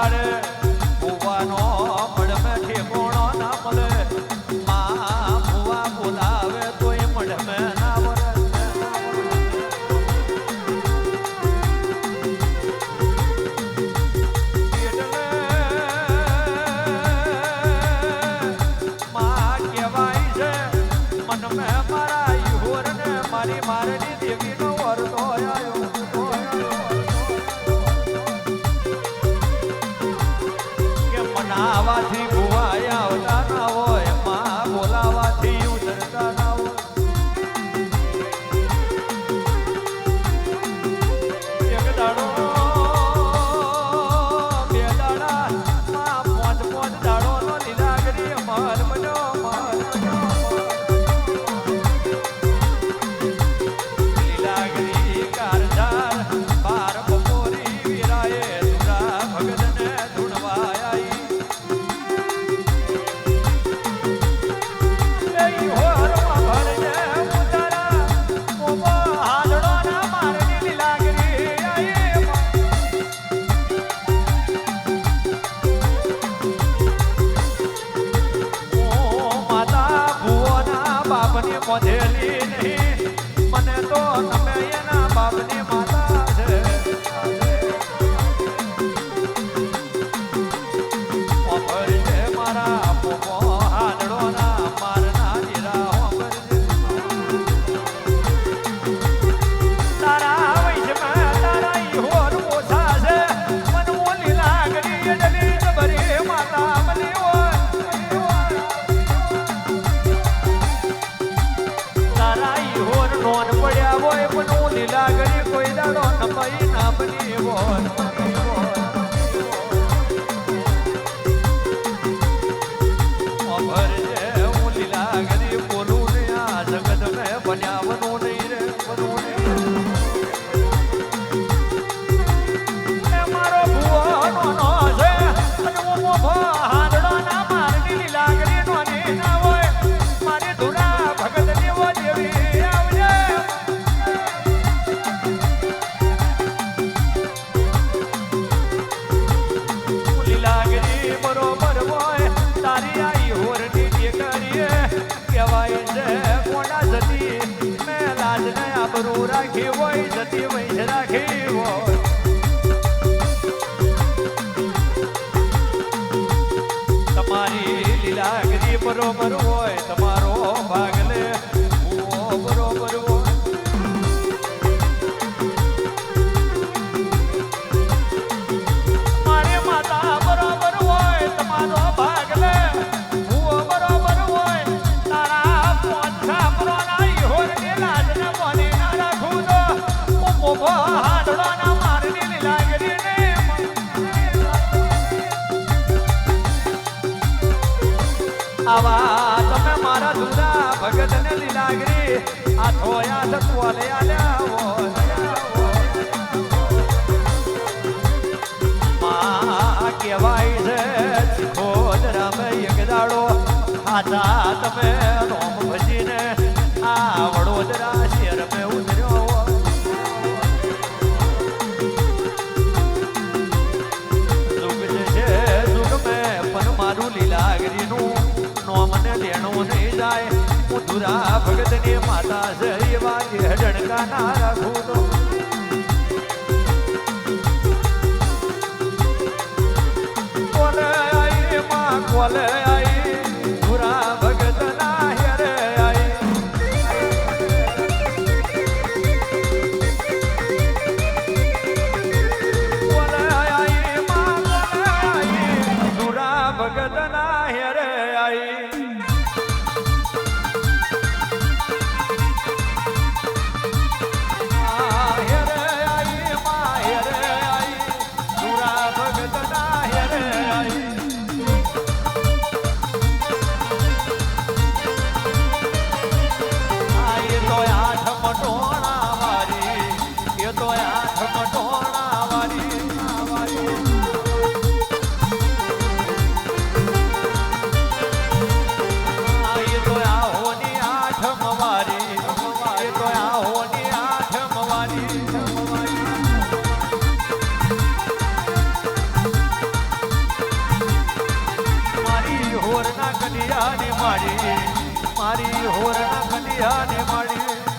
દાડે ભુવાનો મળમે ઠેકોણો ના મળે માં ભુવા બોલાવે તોય મળમે ના વરે મારની દેવીનો વરતો આવ્યો કે મનાવાથી ભુવાય આવતા ના હોય માં બોલાવાથી ઉતરતા ના હોય એક દાડો બે દાડા માં પાંચ દાડો નો લીલાગરી મહલ બન્યો મોઢેલી નહીં મને તો તમે એના બાપની માતા છે મારા પોપો હાડડો ના મારના નીરા તારા વૈશમાં તારા ઈહોર ઓછા છે મન મોલી લાગણી ડલી ભરી માતા બની હોય નોન પડ્યા હોય પણ હું લીલા ગરી કોઈ દાડો નપાઈ ના બની હોય હું લીલા ગરી બોલું ને આ જગત મેં બન્યા બનવું નહીં રે બનવું નહીં મારો ભુવાનો નો છે અને હું મોભો હાંડડો ના મારની લીલા ગરી નોની ના હોય મારી ધુરા ભગત દેવો દેવી બરોબર હોય તારી આઈ હોરની ટેકરીએ કહેવાય છે કોના જતી મેં લાજ ને આબરૂ રાખી હોય જતી વૈજ રાખી હોય તમારી લીલાગરી બરોબર હોય તમારો ભાગ લે બરોબર હોય આવા તમે મારા દુરા ભગત ને લીલાગરી આ થોયા સતવાલે આલ્યા માં કહેવાય છે ખોદરામ એક દાડો આજા તમે રોમ ભજીને આ વડોદરા શહેર મેં ઉતર્યો જુગ છે જુગ મેં પણ મારું લીલાગરીનું મને લેણું નહીં જાય હું ધુરા ભગત ની માતા છે એવા ડણકા ના રાખું તો કોલે આઈ માં કોલે આઈ ધુરા ભગત ના હેરે આઈ કોલે આઈ માં કોલે આઈ ધુરા ભગત ના હેરે આઈ હોરના કડિયાની માડી મારી હોરના કડિયાની માડી